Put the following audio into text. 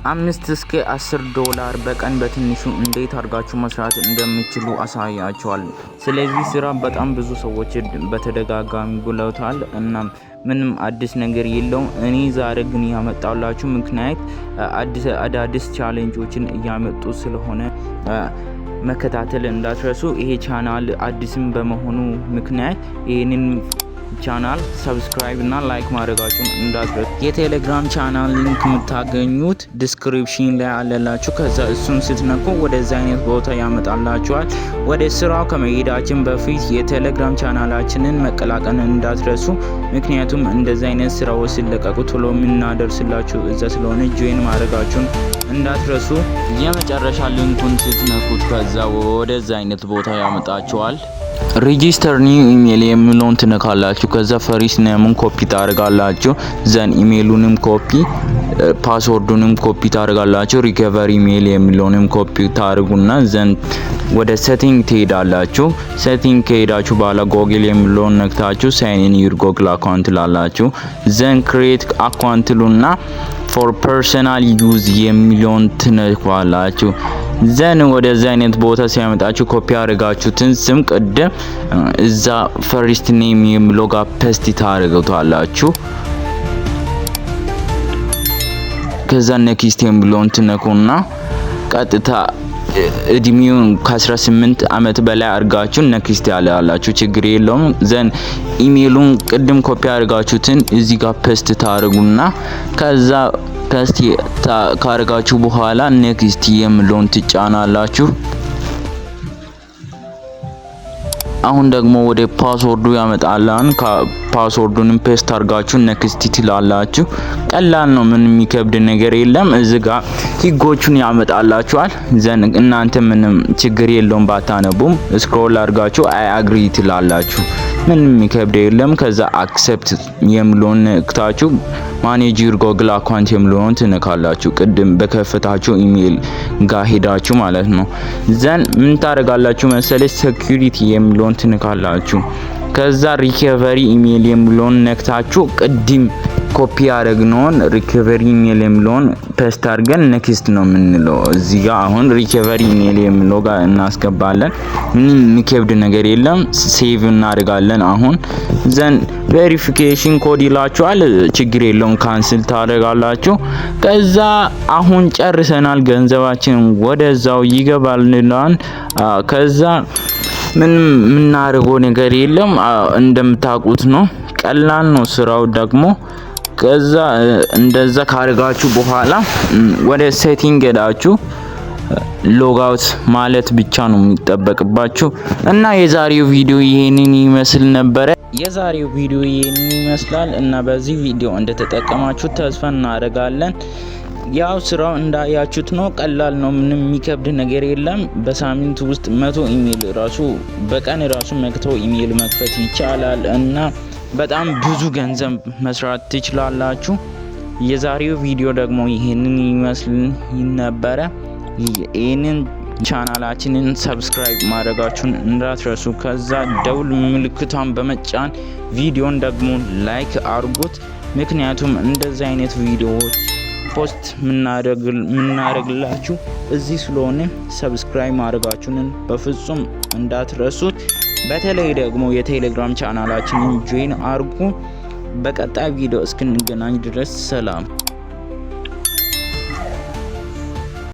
5 እስከ $10 በቀን በትንሹ እንዴት አድርጋችሁ መስራት እንደምትችሉ አሳያችኋል። ስለዚህ ስራ በጣም ብዙ ሰዎች በተደጋጋሚ ብለውታል እና ምንም አዲስ ነገር የለውም። እኔ ዛሬ ግን ያመጣላችሁ ምክንያት አዳዲስ ቻሌንጆችን እያመጡ ስለሆነ መከታተል እንዳትረሱ። ይሄ ቻናል አዲስም በመሆኑ ምክንያት ይሄንን ቻናል ሰብስክራይብ እና ላይክ ማድረጋችሁን እንዳትረሱ። የቴሌግራም ቻናል ሊንክ የምታገኙት ዲስክሪፕሽን ላይ አለላችሁ። ከዛ እሱን ስትነኩ ወደዛ አይነት ቦታ ያመጣላችኋል። ወደ ስራው ከመሄዳችን በፊት የቴሌግራም ቻናላችንን መቀላቀል እንዳትረሱ። ምክንያቱም እንደዚህ አይነት ስራዎች ሲለቀቁ ቶሎ የምናደርስላችሁ እዛ ስለሆነ ጆይን ማድረጋችሁን እንዳትረሱ። የመጨረሻ ሊንኩን ስትነኩት ከዛ ወደዛ አይነት ቦታ ያመጣችኋል። ሬጂስተር ኒው ኢሜል የሚለውን ትነካላችሁ። ከዛ ፈሪስት ኔሙን ኮፒ ታደርጋላችሁ። ዘን ኢሜሉንም ኮፒ ፓስወርዱንም ኮፒ ታደርጋላችሁ። ሪከቨሪ ኢሜል የሚለውንም ኮፒ ታደርጉና ዘን ወደ ሴቲንግ ትሄዳላችሁ። ሴቲንግ ከሄዳችሁ በኋላ ጎግል የሚለውን ነክታችሁ ሳይን ኢን ዩር ጎግል አካውንት ላላችሁ። ዘን ክሬት አካውንት ሉና ፎር ፐርሰናል ዩዝ የሚለውን ትነካላችሁ። ዘን ወደዚህ አይነት ቦታ ሲያመጣችሁ ኮፒ አድርጋችሁትን ስም ቅድም እዛ ፈሪስት ኔም የሚለው ጋር ፔስት ታደርጉታላችሁ። ከዛ ኔክስት የሚለውን ትነኩና ቀጥታ እድሜውን ከ18 አመት በላይ አድርጋችሁ ኔክስት ያላላችሁ ችግር የለውም። ዘን ኢሜሉን ቅድም ኮፒ አድርጋችሁትን እዚህ ጋር ፔስት ታደርጉና ከዛ ፔስት ካደረጋችሁ በኋላ ኔክስት የሚለውን ትጫናላችሁ። አሁን ደግሞ ወደ ፓስወርዱ ያመጣላን። ፓስወርዱንም ፔስት አድርጋችሁ ኔክስት ትላላችሁ። ቀላል ነው፣ ምንም የሚከብድ ነገር የለም። እዚህ ጋር ህጎቹን ያመጣላችኋል። ዘን እናንተ ምንም ችግር የለውም ባታነቡም ስክሮል አድርጋችሁ አይ አግሪ ትላላችሁ። ምንም የሚከብድ የለም። ከዛ አክሰፕት የሚለውን ነክታችሁ ማኔጅ ዩር ጎግል አካውንት የሚለውን ትነካላችሁ። ቅድም በከፈታችሁ ኢሜል ጋር ሄዳችሁ ማለት ነው። ዘን ምን ታደርጋላችሁ መሰለኝ ሴኩሪቲ የሚለውን ትነካላችሁ። ከዛ ሪከቨሪ ኢሜል የሚለውን ነክታችሁ ቅድም ኮፒ ያደረግነውን ሪከቨሪ ኢሜል የሚለውን ፔስት አድርገን ኔክስት ነው የምንለው። እዚህ ጋር አሁን ሪከቨሪ ኢሜል የሚለው ጋር እናስገባለን። ምንም የሚከብድ ነገር የለም። ሴቭ እናደርጋለን። አሁን ዘን ቬሪፊኬሽን ኮድ ይላችኋል። ችግር የለውም፣ ካንስል ታደርጋላችሁ። ከዛ አሁን ጨርሰናል። ገንዘባችን ወደዛው ይገባልናል። ከዛ ምንም የምናደርገው ነገር የለም። እንደምታውቁት ነው፣ ቀላል ነው ስራው ደግሞ። ከዛ እንደዛ ካደረጋችሁ በኋላ ወደ ሴቲንግ ሄዳችሁ ሎግ አውት ማለት ብቻ ነው የሚጠበቅባችሁ። እና የዛሬው ቪዲዮ ይሄንን ይመስል ነበር። የዛሬው ቪዲዮ ይሄንን ይመስላል እና በዚህ ቪዲዮ እንደተጠቀማችሁ ተስፋ እናደርጋለን። ያው ስራው እንዳያችሁት ነው፣ ቀላል ነው፣ ምንም የሚከብድ ነገር የለም። በሳምንት ውስጥ 100 ኢሜል ራሱ በቀን ራሱ 100 ኢሜል መክፈት ይቻላል እና በጣም ብዙ ገንዘብ መስራት ትችላላችሁ። የዛሬው ቪዲዮ ደግሞ ይሄንን ይመስል ነበረ። ይሄንን ቻናላችንን ሰብስክራይብ ማድረጋችሁን እንዳትረሱ። ከዛ ደውል ምልክቷን በመጫን ቪዲዮን ደግሞ ላይክ አድርጉት። ምክንያቱም እንደዚህ አይነት ቪዲዮዎች ፖስት ምናደርግላችሁ እዚህ ስለሆነ ሰብስክራይብ ማድረጋችሁን በፍጹም እንዳትረሱት። በተለይ ደግሞ የቴሌግራም ቻናላችንን ጆይን አድርጉ። በቀጣይ ቪዲዮ እስክንገናኝ ድረስ ሰላም።